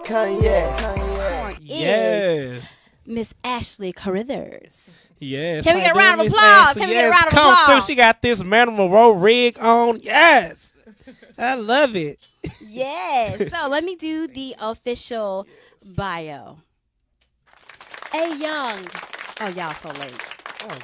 Cognac. Yes. Miss Ashley Carithers. Yes. Can we get a How you round of doing, Miss applause? Ashley? Can we get a Yes, round of come applause? through. She got this Marilyn Monroe rig on. Yes. I love it. Yes. So let me do the official bio. A young, oh, y'all so late.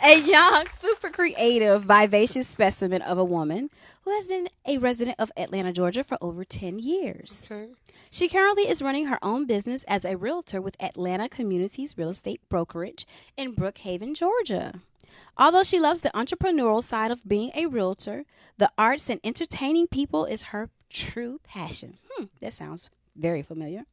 A young, super creative, vivacious specimen of a woman who has been a resident of Atlanta, Georgia for over 10 years. Okay. She currently is running her own business as a realtor with Atlanta Communities Real Estate Brokerage in Brookhaven, Georgia. Although she loves the entrepreneurial side of being a realtor, the arts and entertaining people is her true passion. That sounds very familiar.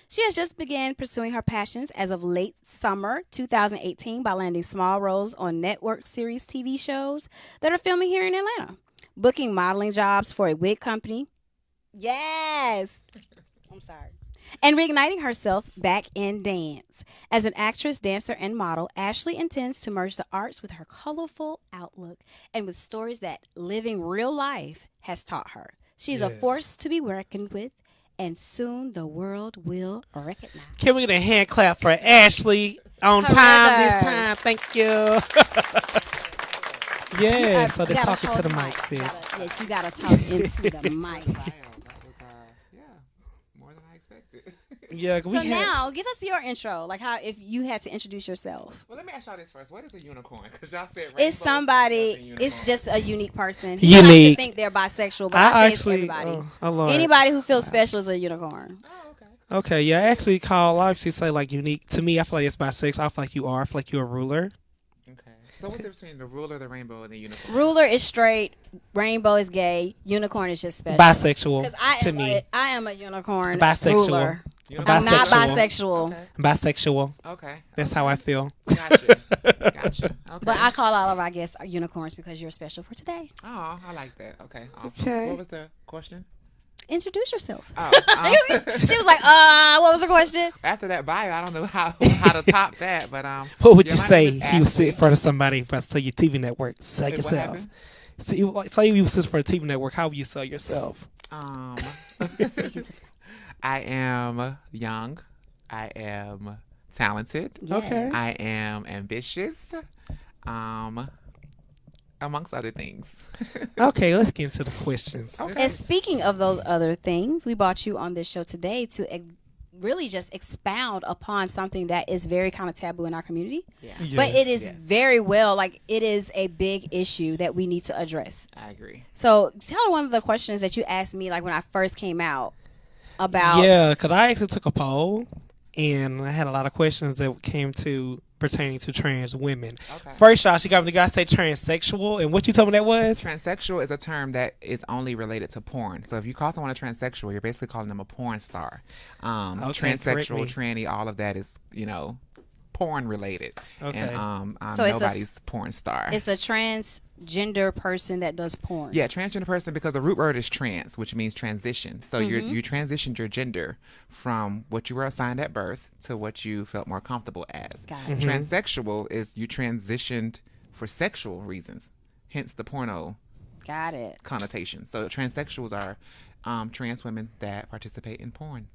She has just begun pursuing her passions as of late summer 2018 by landing small roles on network series TV shows that are filming here in Atlanta, booking modeling jobs for a wig company. Yes. I'm sorry. And reigniting herself back in dance. As an actress, dancer, and model, Ashley intends to merge the arts with her colorful outlook and with stories that living real life has taught her. She's a force to be reckoned with, and soon the world will recognize. Can we get a hand clap for Ashley on time this time? Thank you. Yes, so they're talking to the mic, sis. Yes, you got to talk into the mic. More than I expected. Yeah, So now, give us your intro, like how if you had to introduce yourself. Well, let me ask y'all this first. What is a unicorn? Because y'all said rainbow, It's somebody, unicorn. it's just a unique person. Unique. You like to think they're bisexual, but I say actually, it's everybody. Lord. Anybody who feels special is a unicorn. Oh, okay. Okay, yeah, I actually call, I actually say like unique. To me, I feel like it's bisexual. I feel like you are. I feel like you're a ruler. Okay. So what's the difference between the ruler, the rainbow, and the unicorn? Ruler is straight, rainbow is gay, unicorn is just special. Bisexual, 'Cause I to am me. I am a unicorn Bisexual. ruler. Unicorn. I'm not Bisexual. bisexual. Okay. Bisexual. Okay. That's how I feel. Gotcha. Gotcha. Okay. But I call all of our guests unicorns because you're special for today. Oh, I like that. Okay. Awesome. Okay. What was the question? Introduce yourself. Oh, She was like, what was the question? after that bio, I don't know how to top that, but What would yeah, you my say name is if you sit in Ashley. front of somebody in front of your TV network? Sell Wait, what yourself. happened? Say you sit for a TV network. How would you sell yourself? I am young. I am talented. Yes. Okay. I am ambitious. Amongst other things. Okay, let's get into the questions. And speaking of those other things, we brought you on this show today to really just expound upon something that is very kind of taboo in our community. Yeah. But it is Yes. very well, like it is a big issue that we need to address. I agree. So tell one of the questions that you asked me, like when I first came out about. Yeah, because I actually took a poll, and I had a lot of questions that came to pertaining to trans women. Okay. First shot, she got me the guy say transsexual, and what you told me that was? Transsexual is a term that is only related to porn. So if you call someone a transsexual, you're basically calling them a porn star. Okay, correct Transsexual, me. tranny, all of that is, porn related. Okay. And I'm So it's nobody's porn star. It's a transgender person that does porn. Yeah, transgender person, because the root word is trans, which means transition. So you transitioned your gender from what you were assigned at birth to what you felt more comfortable as. Got it. Transsexual is you transitioned for sexual reasons, hence the porno Got it. connotation. So transsexuals are trans women that participate in porn.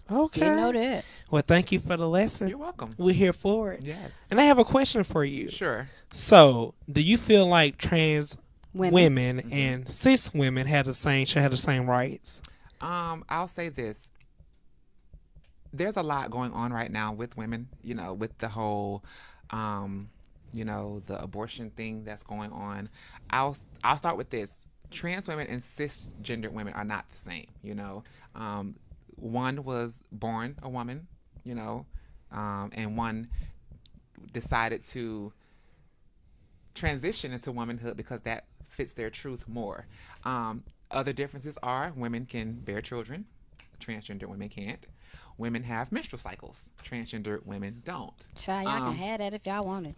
Okay. Didn't know that. Well, thank you for the lesson. You're welcome. We're here for it. Yes. And I have a question for you. Sure. So, do you feel like trans women Mm-hmm. and cis women should have the same rights? I'll say this. There's a lot going on right now with women, with the whole the abortion thing that's going on. I'll start with this. Trans women and cisgender women are not the same, one was born a woman, and one decided to transition into womanhood because that fits their truth more. Other differences are women can bear children, transgender women can't. Women have menstrual cycles, transgender women don't. Child, y'all can have that if y'all want it.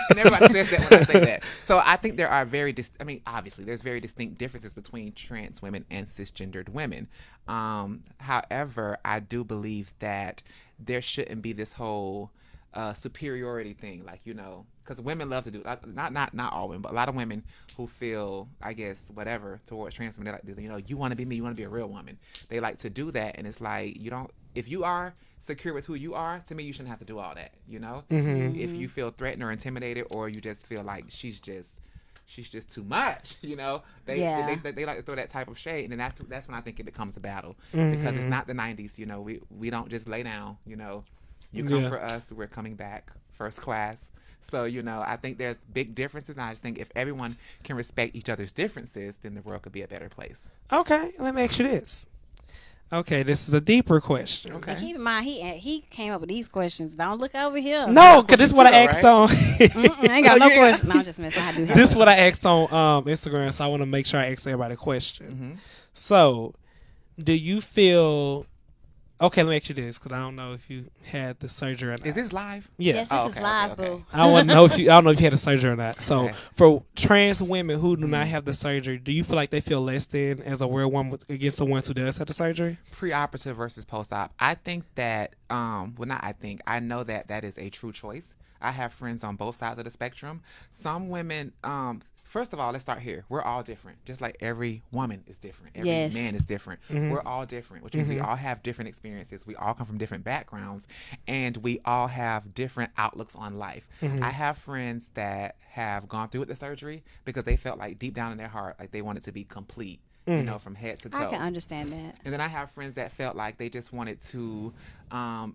And everybody says that when I say that. So I think there are obviously there's very distinct differences between trans women and cisgendered women. However, I do believe that there shouldn't be this whole superiority thing, like, because women love to do, not all women, but a lot of women who feel, I guess, whatever towards trans women, they like to, you want to be me, you want to be a real woman. They like to do that, and it's like, you don't. If you are secure with who you are, to me, you shouldn't have to do all that. If you feel threatened or intimidated, or you just feel like she's just too much, they like to throw that type of shade, and then that's when I think it becomes a battle, because it's not the 90s. We don't just lay down. You come for us, we're coming back first class. So, I think there's big differences, and I just think if everyone can respect each other's differences, then the world could be a better place. Okay, let me ask you this. Okay, this is a deeper question. Okay. And keep in mind, he came up with these questions. Don't look over here. No, because this is what I asked on. I ain't got no question. No, I'm just messing. I do have this is what I asked on Instagram, so I want to make sure I ask everybody a question. Mm-hmm. So, do you feel... Okay, let me ask you this, because I don't know if you had the surgery or not. Is this live? Yeah. Yes, this is live, boo. I don't know if you had the surgery or not. So, for trans women who do not have the surgery, do you feel like they feel less than as a real woman against the ones who does have the surgery? Preoperative versus post-op. I think that, I know that is a true choice. I have friends on both sides of the spectrum. Some women, first of all, let's start here. We're all different. Just like every woman is different. Every man is different. Mm-hmm. We're all different, which means we all have different experiences. We all come from different backgrounds, and we all have different outlooks on life. Mm-hmm. I have friends that have gone through with the surgery because they felt like deep down in their heart, like they wanted to be complete. From head to toe. I can understand that. And then I have friends that felt like they just wanted to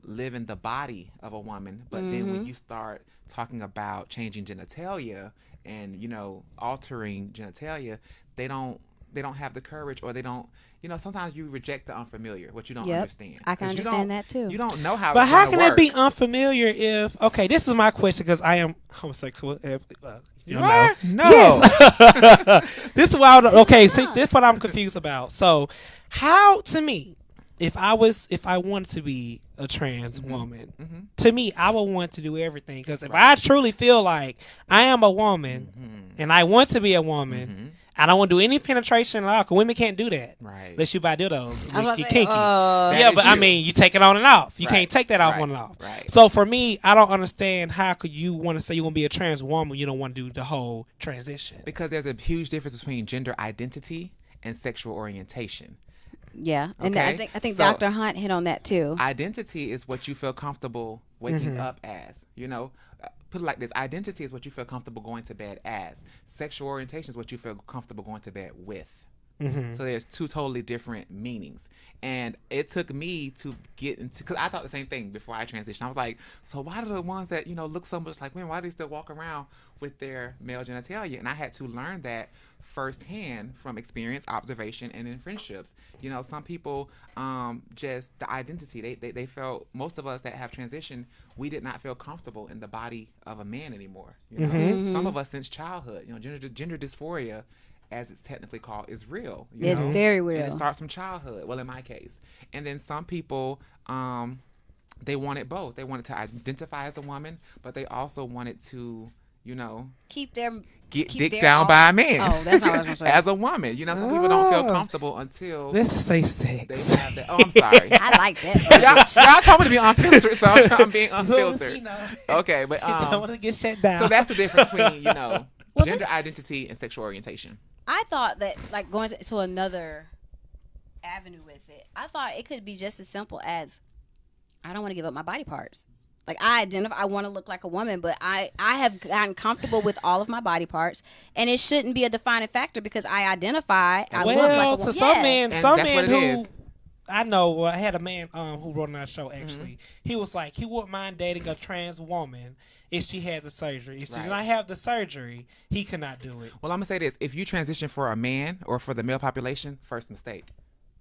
live in the body of a woman. But then when you start talking about changing genitalia and, altering genitalia, they don't have the courage, or they don't, sometimes you reject the unfamiliar, what you don't understand. I can understand that too. You don't know how but it's how can work. it be unfamiliar if, okay, this is my question, because I am homosexual. You are? No. Yes. This is why this is what I'm confused about. So how, to me, if I wanted to be a trans woman, to me, I would want to do everything. Because if I truly feel like I am a woman and I want to be a woman, I don't want to do any penetration at all, because women can't do that. Right. Unless you buy dildos. I was You're kinky. But I mean, you take it on and off. You can't take that off on and off. Right. So for me, I don't understand how could you want to say you're going to be a trans woman when you don't want to do the whole transition. Because there's a huge difference between gender identity and sexual orientation. Yeah, and okay? I think Dr. Hunt hit on that too. Identity is what you feel comfortable waking up as, Put it like this: identity is what you feel comfortable going to bed as. Sexual orientation is what you feel comfortable going to bed with. So there's two totally different meanings. And it took me to get into, because I thought the same thing before I transitioned. I was like, so why do the ones that, look so much like women, why do they still walk around with their male genitalia? And I had to learn that firsthand from experience, observation, and in friendships. Some people, just the identity, they felt, most of us that have transitioned, we did not feel comfortable in the body of a man anymore. Some of us since childhood, gender dysphoria, as it's technically called, is real. It's very real. And it starts from childhood. Well, in my case. And then some people, they wanted both. They wanted to identify as a woman, but they also wanted to, keep their get dicked down by a man. Oh, that's not what I was going to say. As a woman. Some people don't feel comfortable until let's say sex. They have that. Oh, I'm sorry. I like that. y'all told me to be unfiltered, so I'm being unfiltered. Okay, but don't want to get shut down. So that's the difference between, gender identity and sexual orientation. I thought that, like, going to another avenue with it, I thought it could be just as simple as, I don't want to give up my body parts. Like, I want to look like a woman, but I have gotten comfortable with all of my body parts, and it shouldn't be a defining factor because I identify, I look like a woman. To some men, who, is. I know, I had a man who wrote on our show, actually. He was like, he wouldn't mind dating a trans woman if she had the surgery. If she did not have the surgery, he could not do it. Well, I'm going to say this. If you transition for a man or for the male population, first mistake.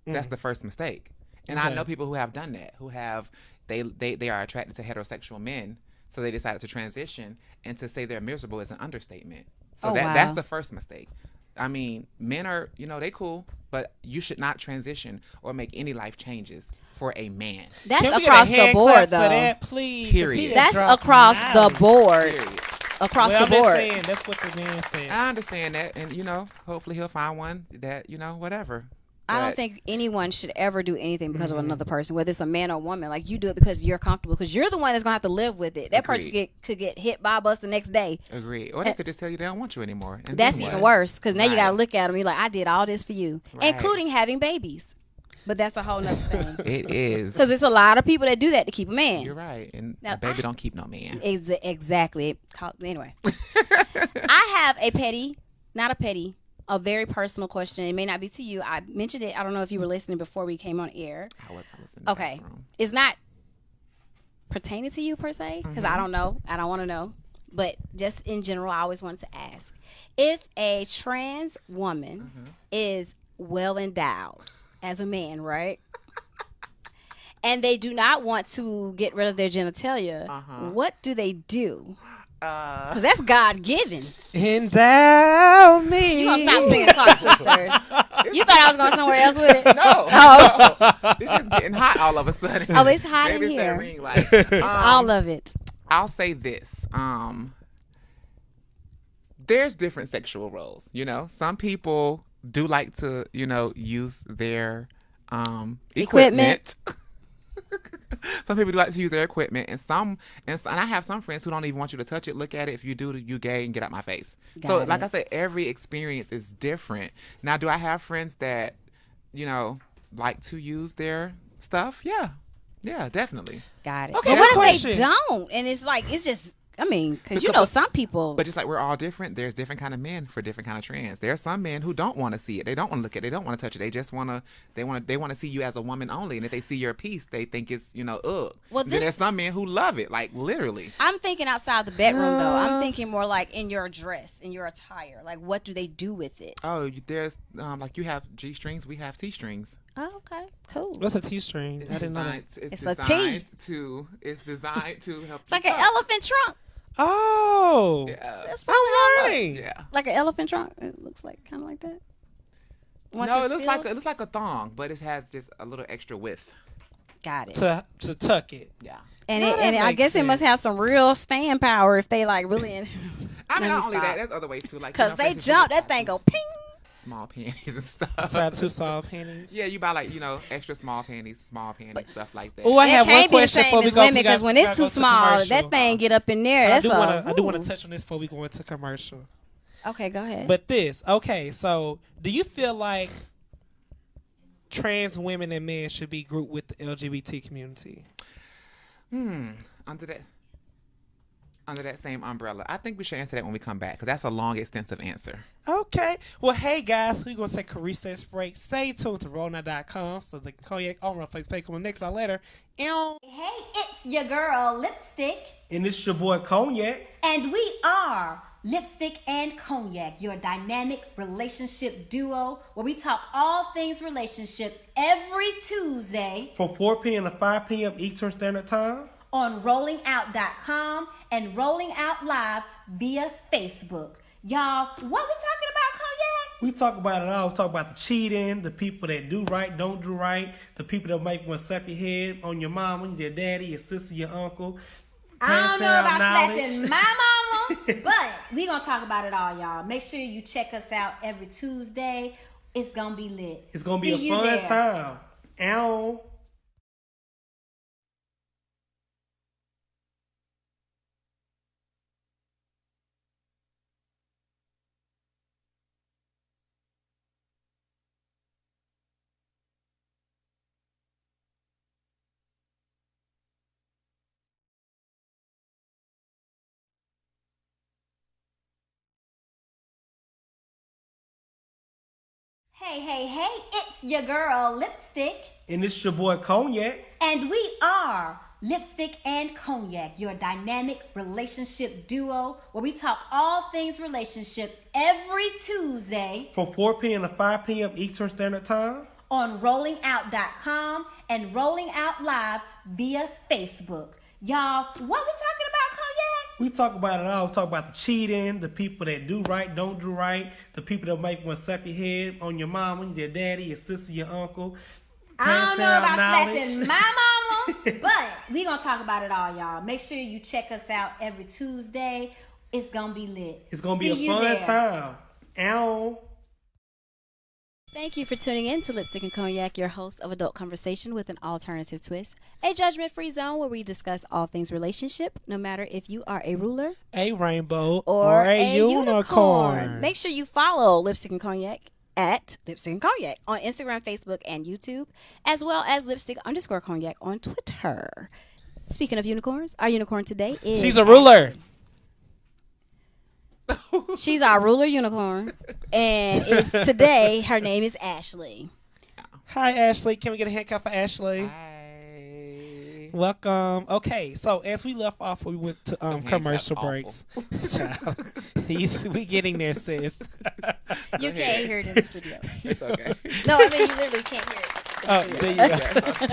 That's the first mistake. And I know people who have done that, who have, they are attracted to heterosexual men, so they decided to transition, and to say they're miserable is an understatement. So that's the first mistake. I mean, men are, they cool, but you should not transition or make any life changes for a man. That's across the board, though. For that, please. Period. That's across the board. Period. Across the board. Saying, that's what the man said. I understand that, and hopefully he'll find one that whatever. I don't think anyone should ever do anything because of another person, whether it's a man or woman. Like, you do it because you're comfortable, because you're the one that's gonna have to live with it. That person could get hit by a bus the next day. Agree. Or they could just tell you they don't want you anymore. And that's even worse, because now you gotta look at them. You're like, I did all this for you, Right. including having babies. But that's a whole nother thing. It is. Because it's a lot of people that do that to keep a man. You're right. And Now, a baby don't keep no man. Exactly. Anyway, I have a very personal question. It may not be to you. I mentioned it. I don't know if you were listening before we came on air. I was in the Okay. bathroom. It's not pertaining to you per se, because I don't know. I don't want to know. But just in general, I always wanted to ask. If a trans woman is well endowed as a man, right? And they do not want to get rid of their genitalia, what do they do? Because that's God-given. Endow me. You gonna stop singing Clark Sisters. You thought I was going somewhere else with it? No. Oh. It's just getting hot all of a sudden. Oh, it's hot Maybe in it's that here. ring light. All of it. I'll say this. There's different sexual roles. You know, some people do like to, use their equipment. Some people do like to use their equipment, and I have some friends who don't even want you to touch it, look at it. If you do, you gay, and get out my face. Like I said, every experience is different. Now, do I have friends that, like to use their stuff? Yeah, definitely. Got it. Okay, But what question. if they don't? And it's like, it's just, I mean, because some people. But just like we're all different, there's different kind of men for different kind of trans. There are some men who don't want to see it. They don't want to look at it. They don't want to touch it. They just want to. They want to see you as a woman only. And if they see your piece, they think it's ugh. Well, then there's some men who love it, like literally. I'm thinking outside the bedroom though. I'm thinking more like in your dress, in your attire. Like, what do they do with it? Oh, there's like you have G strings, we have T strings. Oh, okay, cool. What's a T-string? I didn't know that. It's a T. It's designed to help. It's like an elephant trunk. Oh. Yeah. That's probably how it looks. Right. Yeah. Like an elephant trunk. It looks like kind of like that. Once No, it's it looks filled? like a thong, but it has just a little extra width. Got it. To tuck it. Yeah. And No, that I makes guess it must sense. have some real staying power if they like really. I mean, Let me not only stop. that, there's other ways too. Like, Because for they instance, jump, you that buy thing go some ping. Small panties and stuff. Side two soft panties. Yeah, you buy like extra small panties, stuff like that. Oh, I It have one can't be the question same before we as go. women, We because got- when we it's gotta too go to small, commercial. that thing get up in there. I That's do a. want to touch on this before we go into commercial. Okay, go ahead. But okay, so do you feel like trans women and men should be grouped with the LGBT community? Under that same umbrella. I think we should answer that when we come back, because that's a long, extensive answer. Okay. Well, hey, guys, we're going to take a recess break. Stay tuned to Rona.com so they can Cognac on our Facebook page. Next on later. Hey, it's your girl, Lipstick, And it's your boy, Cognac. and we are Lipstick and Cognac, your dynamic relationship duo, where we talk all things relationship every Tuesday From 4 p.m. to 5 p.m. Eastern Standard Time. on rollingout.com and Rolling Out Live via Facebook. Y'all, what we talking about, Cognac? We talk about it all. We talk about the cheating, the people that do right, don't do right, the people that might want to slap your head on your mama, your daddy, your sister, your uncle. I don't Pass know down about knowledge. slapping my mama, but we gonna talk about it all, y'all. Make sure you check us out every Tuesday. It's gonna be lit. It's going to be See a you fun there. time. Ow. Hey, it's your girl, Lipstick, And it's your boy, Cognac. and we are Lipstick and Cognac, your dynamic relationship duo, where we talk all things relationship every Tuesday From 4 p.m. to 5 p.m. Eastern Standard Time. on rollingout.com and Rolling Out Live via Facebook. Y'all, what we talking about, Cognac? We talk about it all. We talk about the cheating, the people that do right, don't do right, the people that might want to slap your head on your mama, your daddy, your sister, your uncle. I Pass don't know down about knowledge. slapping my mama, but we gonna talk about it all, y'all. Make sure you check us out every Tuesday. It's gonna be lit. It's going to be See a you fun there. time. Ow. Thank you for tuning in to Lipstick and Cognac, your host of Adult Conversation with an Alternative Twist, a judgment-free zone where we discuss all things relationship, no matter if you are a ruler A rainbow or a unicorn. Make sure you follow Lipstick and Cognac at Lipstick and Cognac on Instagram, Facebook, and YouTube, as well as Lipstick_Cognac on Twitter. Speaking of unicorns, our unicorn today is... She's a ruler. She's our ruler unicorn, and today her name is Ashley. Hi, Ashley. Can we get a handcuff for Ashley? Hi. Welcome. Okay, so as we left off, we went to commercial breaks. Child, we getting there, sis. You can't hear it in the studio. It's okay. No, I mean you literally can't hear it. Oh, there you go.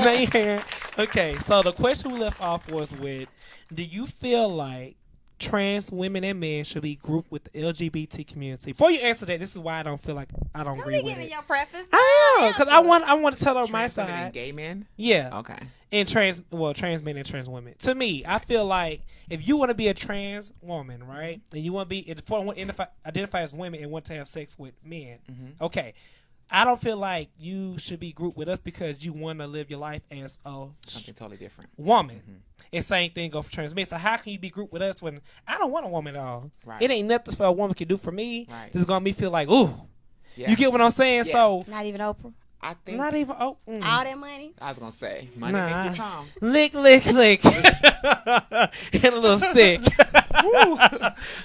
Now you hear it. Okay, so the question we left off was with, do you feel like trans women and men should be grouped with the LGBT community? Before you answer that, this is why I don't feel like I don't agree with giving it. your preface. I am, because I want to tell her my Trans women and side. gay men? Yeah. Okay. And trans men and trans women. To me, I feel like if you want to be a trans woman, right, and you want to be, if you want to identify as women and want to have sex with men, okay, I don't feel like you should be grouped with us because you want to live your life as a Something totally different. woman. And same thing go for trans men. So how can you be grouped with us when I don't want a woman at all? Right. It ain't nothing for a woman can do for me. Right. This is gonna make me feel like, ooh. Yeah. You get what I'm saying? Yeah. So Not even Oprah. I think. not even All that money. I was gonna say money Nah. make you come. lick and a little stick.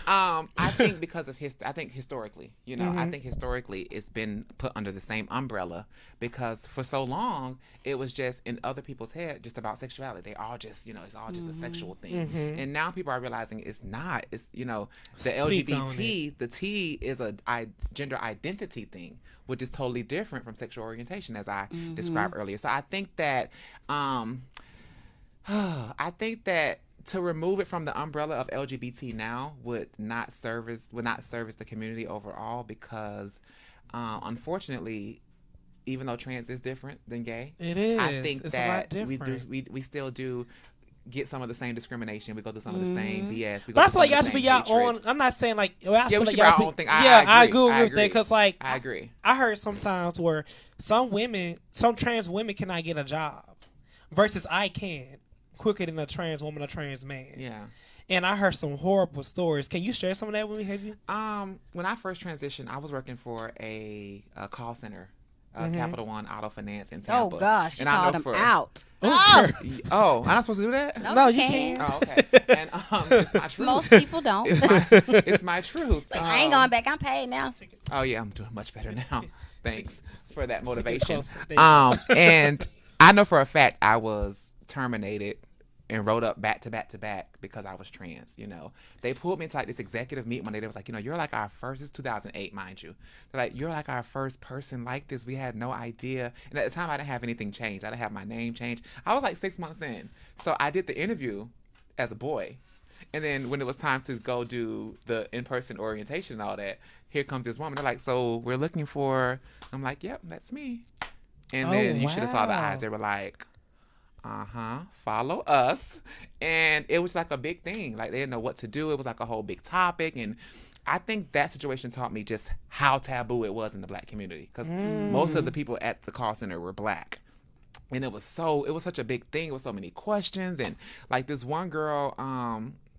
I think because of history. I think historically, I think historically it's been put under the same umbrella because for so long it was just in other people's head just about sexuality. They all just, it's all just a sexual thing. And now people are realizing it's not. It's the Speak on LGBT. The T is a gender identity thing, which is totally different from sexual orientation, as I described earlier. So I think that, to remove it from the umbrella of LGBT now would not service the community overall because, unfortunately, even though trans is different than gay, It is. I think It's a that lot we different. still do get some of the same discrimination. We go through some of the same BS. We go But I through feel like some y'all of should the be same y'all own. hatred. I'm not saying like. I Yeah, we feel should like be our y'all own thing. I I agree with that agree. because like I agree. I heard sometimes where some trans women cannot get a job, versus I can quicker than a trans woman or trans man. Yeah. And I heard some horrible stories. Can you share some of that with me? Have you? When I first transitioned, I was working for a call center, Capital One Auto Finance in Tampa. Oh gosh, you and called him out. Oh, I'm not supposed to do that? No, No, you you can't. Oh, okay. And it's my truth. Most people don't. It's my truth. I ain't going back. I'm paid now. Oh yeah, I'm doing much better now. Thanks for that motivation. closer. There you And I know for a fact I was terminated and wrote up back to back to back because I was trans. They pulled me into like this executive meeting one day. They was like, you're like our first. It's 2008, mind you. They're like, you're like our first person like this. We had no idea. And at the time, I didn't have anything changed. I didn't have my name changed. I was like 6 months in, so I did the interview as a boy. And then when it was time to go do the in-person orientation and all that, here comes this woman. They're like, so we're looking for. I'm like, yep, that's me. And then you should have saw the wow. eyes. They were like, follow us. And it was like a big thing. Like they didn't know what to do. It was like a whole big topic. And I think that situation taught me just how taboo it was in the Black community. Because most of the people at the call center were Black. And it was such a big thing. It was so many questions. And like this one girl,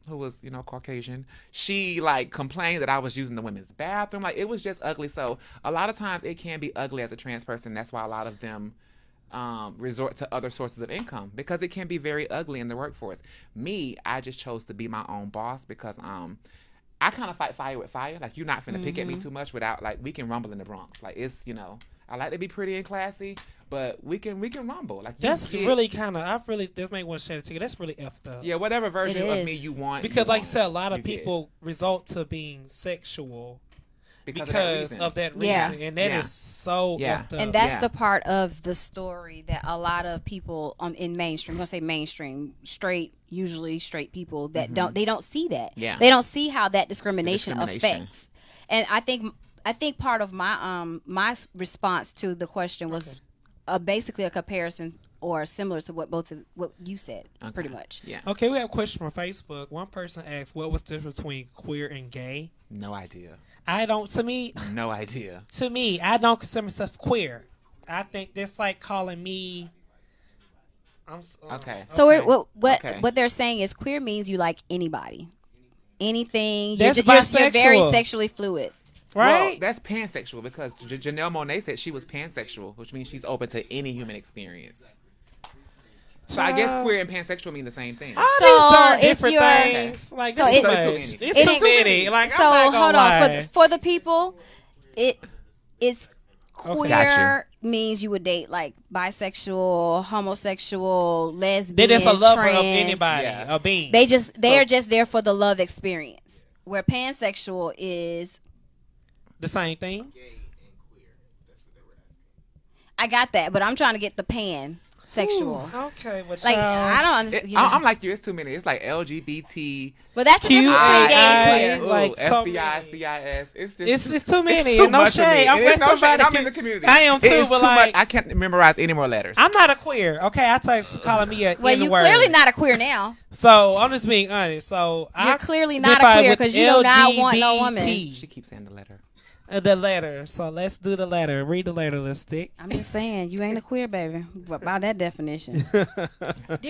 who was, Caucasian, she like complained that I was using the women's bathroom. Like it was just ugly. So a lot of times it can be ugly as a trans person. That's why a lot of them resort to other sources of income because it can be very ugly in the workforce. Me, I just chose to be my own boss because I kind of fight fire with fire. Like you're not finna pick at me too much without like we can rumble in the Bronx. Like it's I like to be pretty and classy, but we can rumble. Like That's really kind of. This may want to share it to you. That's really effed up. Yeah, whatever version It of is. me you want. Because like you said, a lot of You get. people result to being sexual because of that reason, Yeah. and that is so Yeah. effed up. And that's Yeah. the part of the story that a lot of people in mainstream, I'm gonna say mainstream, usually straight people that don't see that. Yeah. They don't see how that discrimination discrimination. affects. And I think part of my my response to the question was basically a comparison or similar to what you said, pretty much. Yeah. Okay, we have a question from Facebook. One person asked, "What was the difference between queer and gay?" No idea. I don't. To me, No idea. I don't consider myself queer. I think that's like calling me. Okay. So Okay. what they're saying is queer means you like anybody, anything. That's You're very bisexual. sexually fluid. Well, Right? that's pansexual because Janelle Monáe said she was pansexual, which means she's open to any human experience. So I guess queer and pansexual mean the same thing. All So these darn if different you're- things. Like, so it's it- too It's too much. many. It's too many. Like, So I'm not hold gonna on lie. for the people, it's queer Gotcha. means you would date like bisexual, homosexual, lesbian, They just a lover trans. of anybody, Yeah. a being. They So- are just there for the love experience. Where pansexual is, the same thing. I got that, but I'm trying to get the pansexual. Okay, but Like I don't understand. I'm like you. It's too many. It's like LGBT, but that's the difference between gay and QI. queer. Like, so FBI, many. CIS. It's just It's too many. too and no much for me. shade. I'm It is with no shade. somebody. I'm in the community. I am too, It is but too like much. I can't memorize any more letters. I'm not a queer. Okay, I thought you calling me a Well, you N-word. clearly not a queer now. So I'm just being honest. So You're I clearly not a identify queer with 'cause you do not want no woman. LGBT. She keeps saying the letter. The letter. So let's do the letter. Read the letter, Lipstick. I'm just saying, you ain't a queer, baby. By that definition. Dear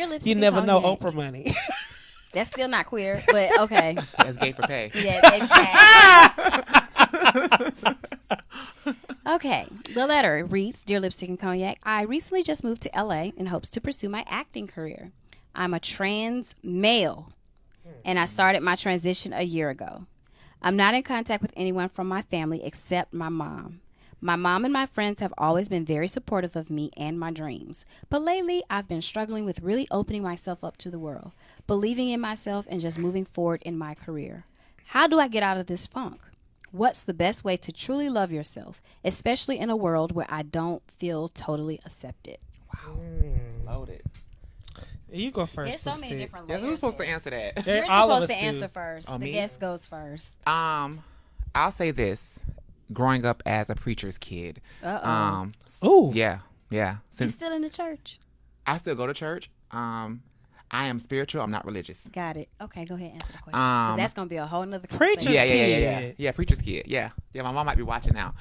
Lipstick You and never know Cognac. Oprah money. That's still not queer, but okay. That's gay for pay. Yeah, exactly. Okay, the letter reads, Dear Lipstick and Cognac, I recently just moved to LA in hopes to pursue my acting career. I'm a trans male, and I started my transition a year ago. I'm not in contact with anyone from my family except my mom. My mom and my friends have always been very supportive of me and my dreams. But lately, I've been struggling with really opening myself up to the world, believing in myself, and just moving forward in my career. How do I get out of this funk? What's the best way to truly love yourself, especially in a world where I don't feel totally accepted? Loaded. You go first. There's so many Lipstick. different Yeah, layers. who's supposed to there. answer that? You're All of supposed to us do. answer first. Oh, The me? guest goes first. I'll say this. Growing up as a preacher's kid. Ooh. Yeah. You Since still in the church? I still go to church. I am spiritual. I'm not religious. Got it. Okay, go ahead and answer the question. 'Cause that's going to be a whole nother Preacher's conversation. Yeah. kid. Yeah, preacher's kid. Yeah. My mom might be watching now.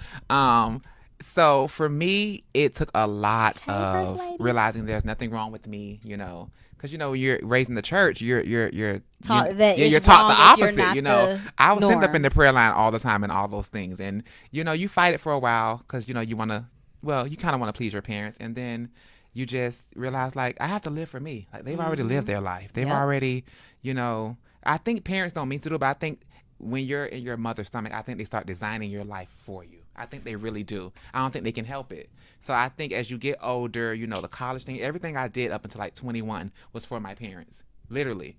So for me, it took a lot Hey, First of Lady. realizing there's nothing wrong with me, because when you're raised in the church, you're Taught that you're it's taught the wrong if you're opposite. not the I was sitting up norm. in the prayer line all the time and all those things, and you fight it for a while because you want to. Well, you kind of want to please your parents, and then you just realize like I have to live for me. Like they've already lived their life. They've Yep. already, I think parents don't mean to do it, but I think when you're in your mother's stomach, I think they start designing your life for you. I think they really do. I don't think they can help it. So I think as you get older, the college thing, everything I did up until like 21 was for my parents. Literally.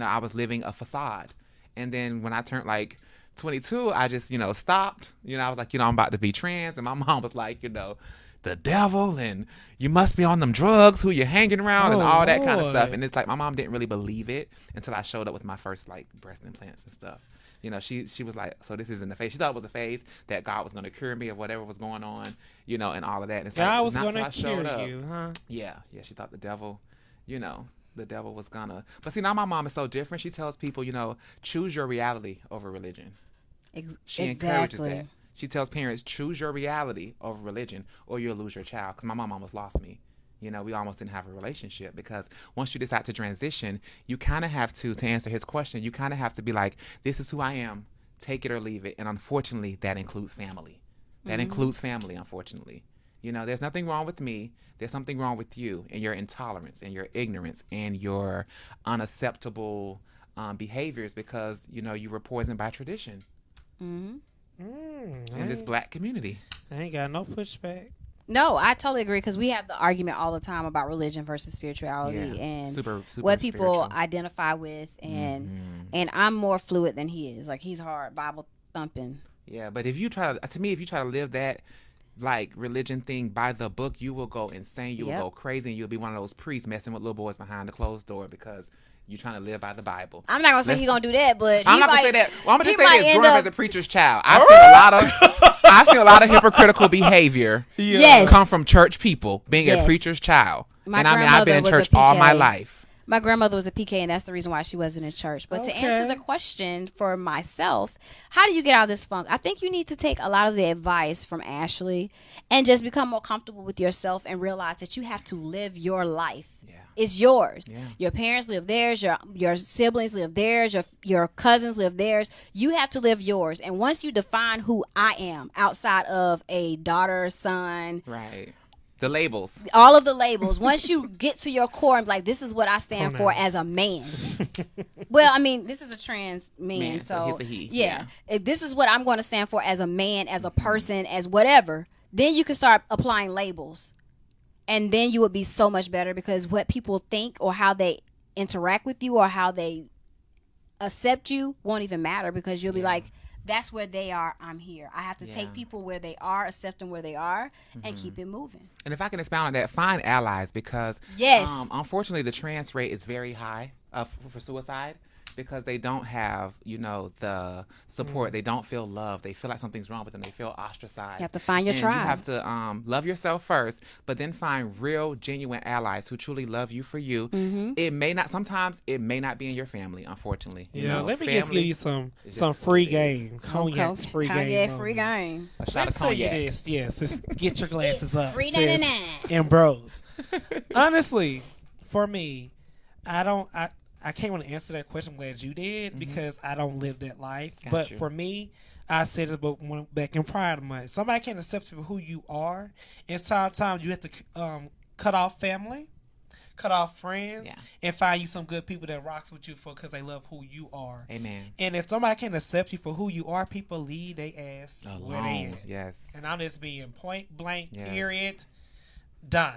I was living a facade. And then when I turned like 22, I just, stopped. I was like, I'm about to be trans. And my mom was like, the devil and you must be on them drugs, who you're hanging around and Oh, all that kind of stuff. Lord. And it's like my mom didn't really believe it until I showed up with my first like breast implants and stuff. She was like, so this isn't a phase. She thought it was a phase that God was going to cure me of whatever was going on, and all of that. And it's God like, was not going till to I showed cure up. you, huh? Yeah. She thought the devil, the devil was gonna. But see, now my mom is so different. She tells people, choose your reality over religion. She encourages that. She tells parents, choose your reality over religion or you'll lose your child. Because my mom almost lost me. We almost didn't have a relationship because once you decide to transition, you kind of have to answer his question, you kind of have to be like, this is who I am. Take it or leave it. And unfortunately, that includes family. That includes family, unfortunately. There's nothing wrong with me. There's something wrong with you and your intolerance and your ignorance and your unacceptable behaviors because, you were poisoned by tradition in this black community. I ain't got no pushback. No, I totally agree because we have the argument all the time about religion versus spirituality and super what people spiritual. identify with, and I'm more fluid than he is. Like he's hard Bible thumping. Yeah, but if you try to live that like religion thing by the book, you will go insane. You will go crazy, and you'll be one of those priests messing with little boys behind the closed door because you're trying to live by the Bible. I'm not gonna say he's gonna do that, but I'm he not gonna might, say that. Well, I'm gonna he just say might this: end growing up up- as a preacher's child, I've seen a lot of hypocritical behavior Yes. come from church people being a Yes. preacher's child. And I mean, I've been in church all my life. My grandmother was a PK, and that's the reason why she wasn't in church. But to answer the question for myself, how do you get out of this funk? I think you need to take a lot of the advice from Ashley and just become more comfortable with yourself and realize that you have to live your life. Yeah. It's yours. Yeah. Your parents live theirs. Your siblings live theirs. Your cousins live theirs. You have to live yours. And once you define who I am outside of a daughter, son, right. The labels. All of the labels. Once you get to your core and be like, this is what I stand for as a man. Well, I mean, this is a trans man. So he's a he. Yeah. If this is what I'm going to stand for as a man, as a person, as whatever, then you can start applying labels. And then you would be so much better because what people think or how they interact with you or how they accept you won't even matter because you'll be like, that's where they are. I'm here. I have to take people where they are, accept them where they are, and keep it moving. And if I can expound on that, find allies because unfortunately the trans rate is very high for suicide because they don't have, the support. They don't feel love. They feel like something's wrong with them. They feel ostracized. You have to find your tribe. You have to love yourself first, but then find real, genuine allies who truly love you for you. Mm-hmm. Sometimes it may not be in your family, unfortunately. Let me just give you some free game. Cognac's free game. Cognac free game. A shot of cognac. Yes, just get your glasses up. Free 99. And bros. Honestly, for me, I can't want to answer that question. I'm glad you did because I don't live that life. But for me, I said it back in Pride Month. Somebody can't accept you for who you are. And sometimes you have to cut off family, cut off friends, and find you some good people that rocks with you because they love who you are. Amen. And if somebody can't accept you for who you are, people leave their ass where they at. Yes. And I'm just being point blank, period, done.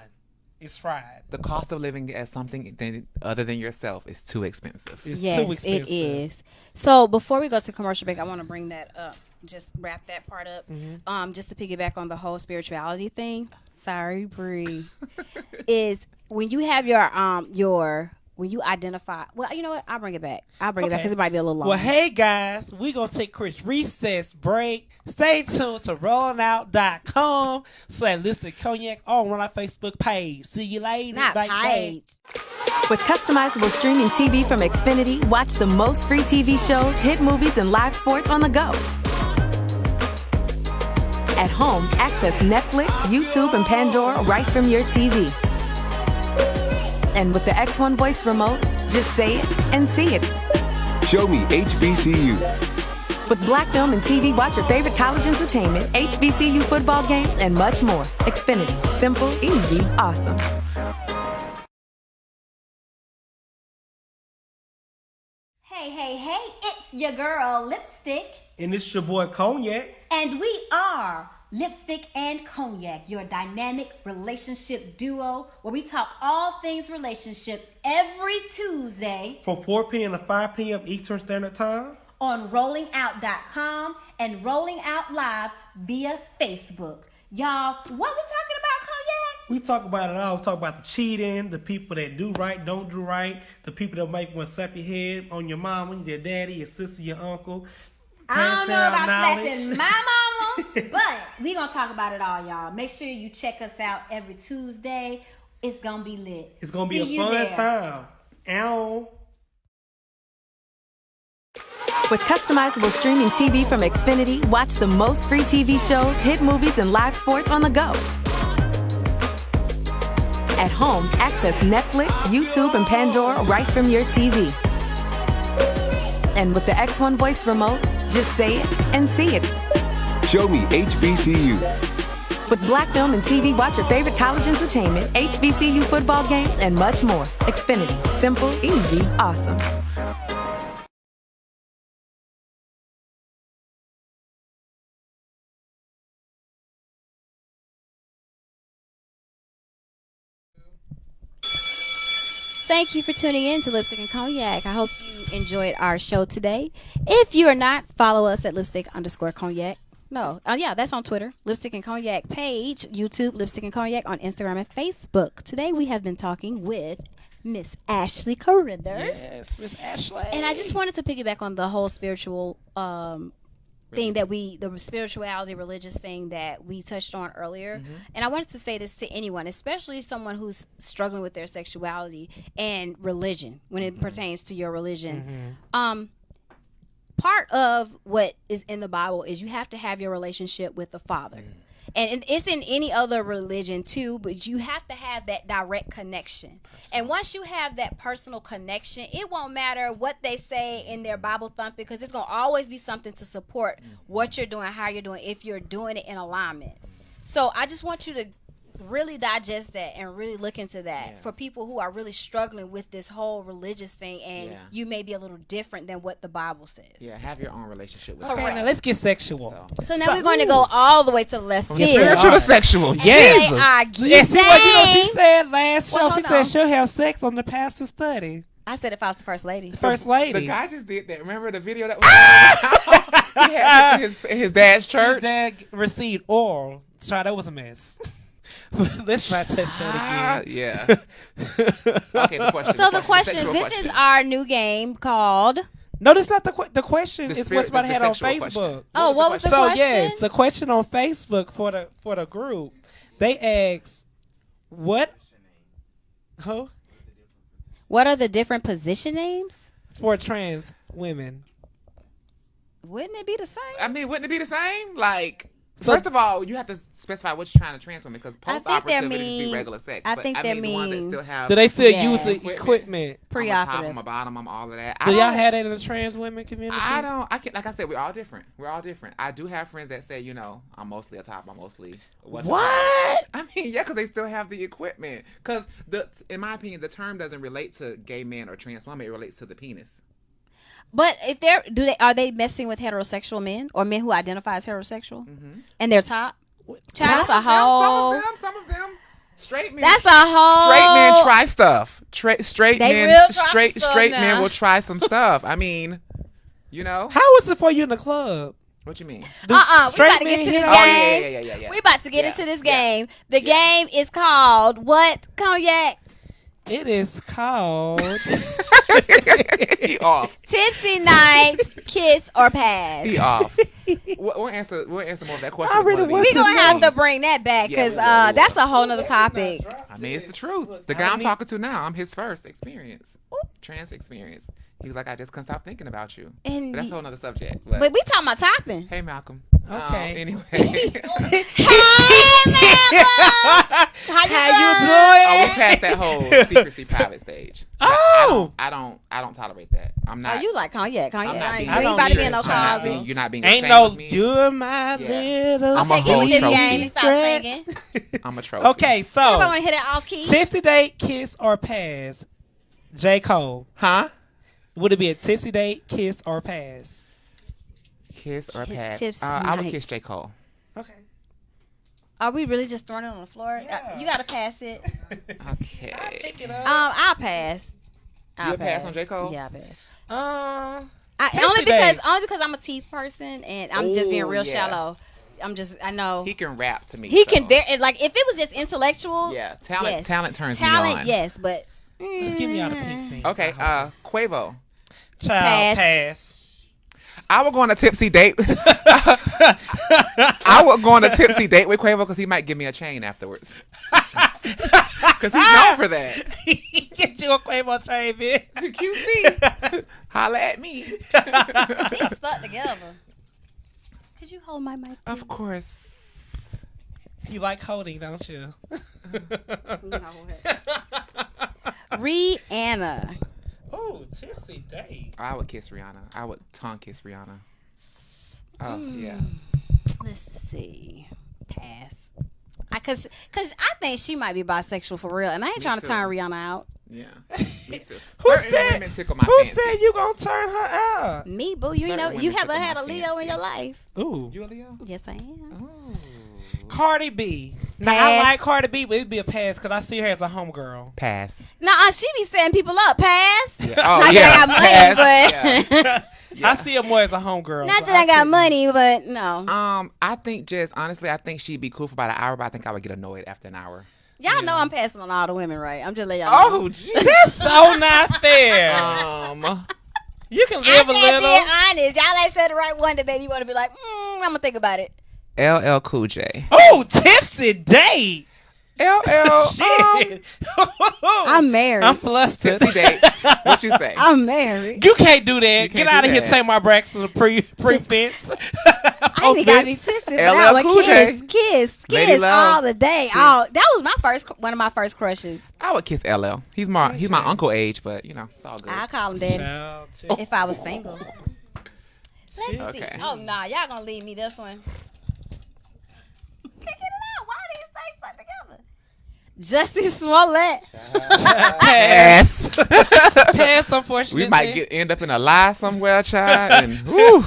It's fried. The cost of living as something other than yourself is too expensive. It's too expensive. It is. So before we go to commercial break, I want to bring that up. Just wrap that part up. Mm-hmm. Just to piggyback on the whole spirituality thing. Sorry, Bree. Is when you have when you identify, well, you know what? I'll bring it back. It back because it might be a little long. Well, hey, guys, we're going to take a quick recess break. Stay tuned to rollingout.com/LipstickandCognac on our Facebook page. See you later. Not page. With customizable streaming TV from Xfinity, watch the most free TV shows, hit movies, and live sports on the go. At home, access Netflix, YouTube, and Pandora right from your TV. And with the X1 voice remote, just say it and see it. Show me HBCU. With Black Film and TV, watch your favorite college entertainment, HBCU football games, and much more. Xfinity. Simple, easy, awesome. Hey, it's your girl, Lipstick. And it's your boy, Cognac. And we are Lipstick and Cognac, your dynamic relationship duo, where we talk all things relationship every Tuesday from 4 p.m. to 5 p.m. Eastern Standard Time on rollingout.com and Rolling Out Live via Facebook. Y'all, what we talking about, Cognac? We talk about it all. We talk about the cheating, the people that do right, don't do right, the people that might want to slap your head on your mama, your daddy, your sister, your uncle. I don't know about slapping my mama, but we gonna talk about it all, y'all. Make sure you check us out every Tuesday. It's gonna be lit. It's gonna be a fun time. Ow. With customizable streaming TV from Xfinity, watch the most free TV shows, hit movies, and live sports on the go. At home, access Netflix, YouTube, and Pandora right from your TV. And with the X1 voice remote, just say it and see it. Show me HBCU. With Black Film and TV, watch your favorite college entertainment, HBCU football games, and much more. Xfinity. Simple, easy, awesome. Thank you for tuning in to Lipstick and Cognac. I hope you enjoyed our show today. If you are not, follow us at Lipstick_Cognac. No, that's on Twitter. Lipstick and Cognac page, YouTube, Lipstick and Cognac on Instagram and Facebook. Today we have been talking with Miss Ashley Carruthers. Yes, Miss Ashley. And I just wanted to piggyback on the whole spiritual thing that the spirituality, religious thing that we touched on earlier. And I wanted to say this to anyone, especially someone who's struggling with their sexuality and religion when it pertains to your religion. Part of what is in the Bible is you have to have your relationship with the Father. And it's in any other religion too, but you have to have that direct connection. And once you have that personal connection, it won't matter what they say in their Bible thumping, because it's going to always be something to support what you're doing, how you're doing, if you're doing it in alignment. So I just want you to really digest that and really look into that for people who are really struggling with this whole religious thing, and you may be a little different than what the Bible says. Yeah, have your own relationship with Okay, God. now let's get sexual. So now we're going to go all the way to the left field. Spiritual to sexual. Yes. They are And see what she said last show? Well, She hold said on. she'll have sex on the pastor's study. I said if I was the first lady. First lady. The guy just did that. Remember the video that was he had this in his dad's His church? dad received oral. Try, that was a mess. Let's not touch that again. Yeah. Okay, the question. So the questions, this is our new game called... No, that's not the question. The It's spirit- what's about the had on sexual Facebook. question. Oh, what was the So question? yes, the question on Facebook for the group, they asked, what? Who? What are the different position names? For trans women. Wouldn't it be the same? I mean, wouldn't it be the same? Like, So- first of all, you have to specify what you're trying to transform, because I think they're post-operative it just be mean- regular sex. I But think they're the ones that mean. still have. Do they still Yeah. use the equipment? On the top, Preoperative. on the bottom, on all of that. Do y'all have that in the trans women community? I can't, like I said, we're all different. We're all different. I do have friends that say, you know, I'm mostly a top, I'm mostly What? I mean, yeah, because they still have the equipment. Because in my opinion, the term doesn't relate to gay men or trans women. It relates to the penis. But if are they messing with heterosexual men or men who identify as heterosexual? And they're top? Child, that's a whole... Some of them. Straight men. That's a whole... Straight men try stuff. Straight They men. will try Straight some stuff straight now. men will try some stuff. I mean, you know. How was it for you in the club? What you mean? We about to straight get men to this hit game. on- Yeah. We about to get Yeah, into this yeah, game. The game is called what, Cognac? It is called. He off. Tipsy night, kiss or pass. He off. We'll answer more of that question. I with really one of want these We're going to have to games. bring that back Yeah, because we will. that's a whole nother topic. I mean, it's the truth. The guy I'm talking to now, I'm his first experience. Trans experience. He was like, I just couldn't stop thinking about you. And But that's a you- whole nother subject. But we talking about topping. Hey, Malcolm. Okay. Anyway. How you doing? Oh, we passed that whole secrecy private stage. Oh! I don't tolerate that. I'm not. Oh, you like Cognac. I'm not I being- ain't you ain't about to be in no I'm not being- closet. You're not being Ain't ashamed no, of me. you're my Yeah. little I'm a Okay, get whole with this trophy. game and stop singing. I'm a trophy. Okay, If I so want to hit it off key. tipsy date, kiss or pass? J. Cole. Huh? Would it be a tipsy date, kiss or pass? Kiss or pass? Tipsy I would night. kiss J. Cole. Okay. Are we really just throwing it on the floor? Yeah. You got to pass it. Okay. Pick it up. I'll pass. You'll pass on J. Cole? Yeah, I'll pass. Tipsy Only date. because I'm a teeth person and I'm just being Ooh, real yeah. shallow. I know He can rap to me. he so. can very like if it was just intellectual. Yeah, talent. yes. Talent turns me Talent, on. yes, but Let's give me all the pink things. Okay. Quavo. Child, Pass. pass. I would go on a tipsy date. I would go on a tipsy date with Quavo because he might give me a chain afterwards. Because he's known for that. Get you a Quavo chain, bitch. QC. Holla at me. they stuck together. Could you hold my mic? Of course. You like holding, don't you? Rihanna. Oh, tipsy date. I would kiss Rihanna. I would tongue kiss Rihanna. Oh, yeah. Let's see. Pass. Cause I think she might be bisexual for real, and I ain't trying to too. turn Rihanna out. Yeah. Me too. Who Certain said? women tickle my Who fancy. said you gonna turn her out? Me, boo. You Certain know, women you haven't tickle had my a Leo fancy. in your life. Ooh. You a Leo? Yes, I am. Oh. Cardi B. Now I Pass. like Cardi B, but it'd be a pass because I see her as a homegirl. Pass. Nah, she be setting people up. Pass. Yeah. Oh, Not yeah. that I got money, Pass. but Yeah. I see her more as a homegirl. not so that I got couldn't- money, but no. I think honestly, I think she'd be cool for about an hour, but I think I would get annoyed after an hour. Y'all know I'm passing on all the women, right? I'm just letting y'all know. Oh, geez. That's so not fair. You can I'm live a just little. being honest. Y'all ain't said the right one that baby you want to be like, I'm going to think about it. LL Cool J. Oh, tipsy date. LL. Shit. I'm married. I'm flustered. Tipsy date. What you say? I'm married. You can't do that. You Get can't out do of here. that. Take my braxton to pre-fence. I ain't got to be tipsy for that LL one. Cool J. Kiss Lady Love. all the day. Oh, that was one of my first crushes. I would kiss LL. He's my uncle age, but you know it's all good. I call him daddy Child, if I was single. Let's see. Okay. Oh, nah. Y'all going to leave me this one. Pick it out. Why these things stuck together? Jussie Smollett. Pass. Pass, unfortunately. We might end up in a lie somewhere, child. And whew,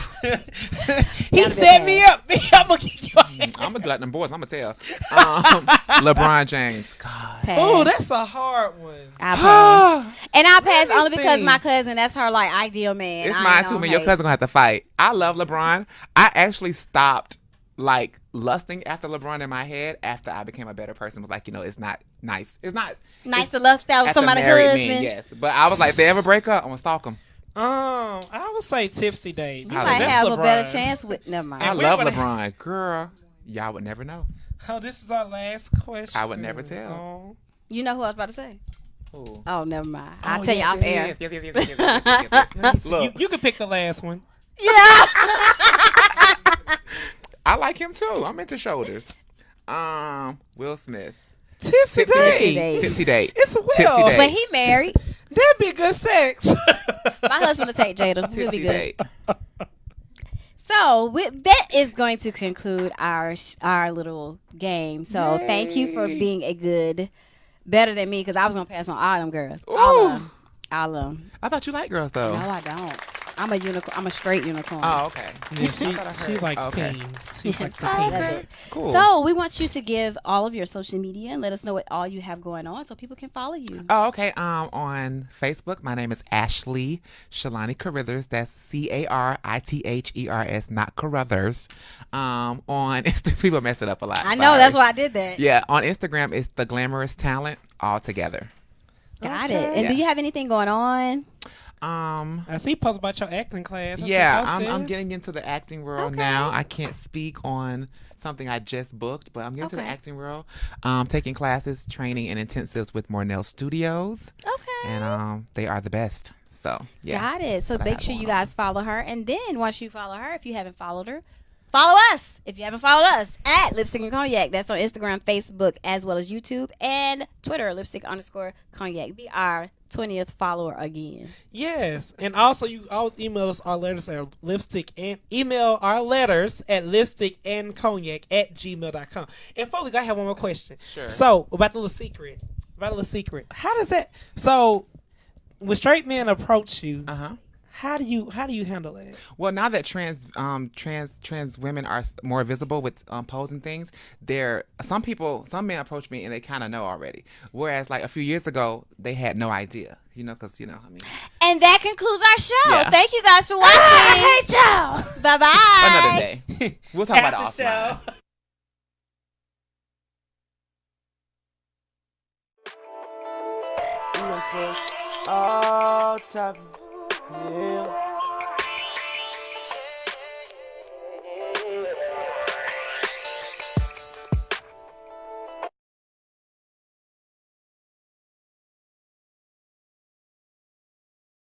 He set me up. I'm going to kick your ass. I'm gonna let them boys. I'm gonna tell. LeBron James. God. Pass. Oh, that's a hard one. I pass. And I pass only me because think. my cousin, that's her like ideal man. It's I mine ain't too. gonna Man, your hate. cousin gonna have to fight. I love LeBron. I actually stopped like lusting after LeBron in my head after I became a better person. Was like, it's not nice. It's not Nice it's to lust out with after somebody's married husband. men, yes. But I was like, if they ever break up, I'm gonna stalk them. I would say tipsy date. You I might love have a better LeBron. chance with. Never mind. I And love we're LeBron, girl. Y'all would never know. Oh, this is our last question. I would never tell. Oh. You know who I was about to say? Ooh. Oh, never mind. I'll tell you off air. Yes. Look, You can pick the last one. Yeah. I like him too. I'm into shoulders. Will Smith. Tipsy Tipsy date. date. Tipsy date. It's Will. Tipsy date. But he married. That'd be good sex. My husband will take Jada. We'll be Tipsy good. date. So that is going to conclude our little game. So thank you for being a good, better than me, because I was gonna pass on all them girls. All of them. I thought you liked girls though. No, I don't. I'm a unicorn. I'm a straight unicorn. Oh, okay. Yeah, she likes Okay. pain. She's like the I pain. love Okay. it. Cool. So we want you to give all of your social media and let us know what all you have going on, so people can follow you. Oh, okay. On Facebook, my name is Ashley Shalani Carruthers. That's Carithers, not Carruthers. On Instagram, people mess it up a lot. I know, Sorry. that's why I did that. Yeah, on Instagram, it's The Glamorous Talent all together. Got it. And Yeah. do you have anything going on? I see posts about your acting class. Yeah, I said, I'm getting into the acting world now. I can't speak on something I just booked, but I'm getting into the Okay. acting world. Taking classes, training, and intensives with Mornell Studios. Okay. And they are the best. So, yeah. Got it. So That's what I make got sure you going on. guys follow her. And then once you follow her, if you haven't followed her, follow us. If you haven't followed us at Lipstick and Cognac. That's on Instagram, Facebook, as well as YouTube and Twitter, lipstick_cognac. Be our 20th follower again. Yes, and also you always email us our letters at lipstickandcognac@gmail.com. And folks, I have one more question. Sure. So about the little secret. How does that? So when straight men approach you, how do you handle that? Well, now that trans women are more visible with posing things, some men approach me and they kind of know already. Whereas like a few years ago, they had no idea, because I mean. And that concludes our show. Yeah. Thank you guys for watching. I hate y'all. Bye-bye. Another day. We'll talk about it After offline. show. All time, yeah.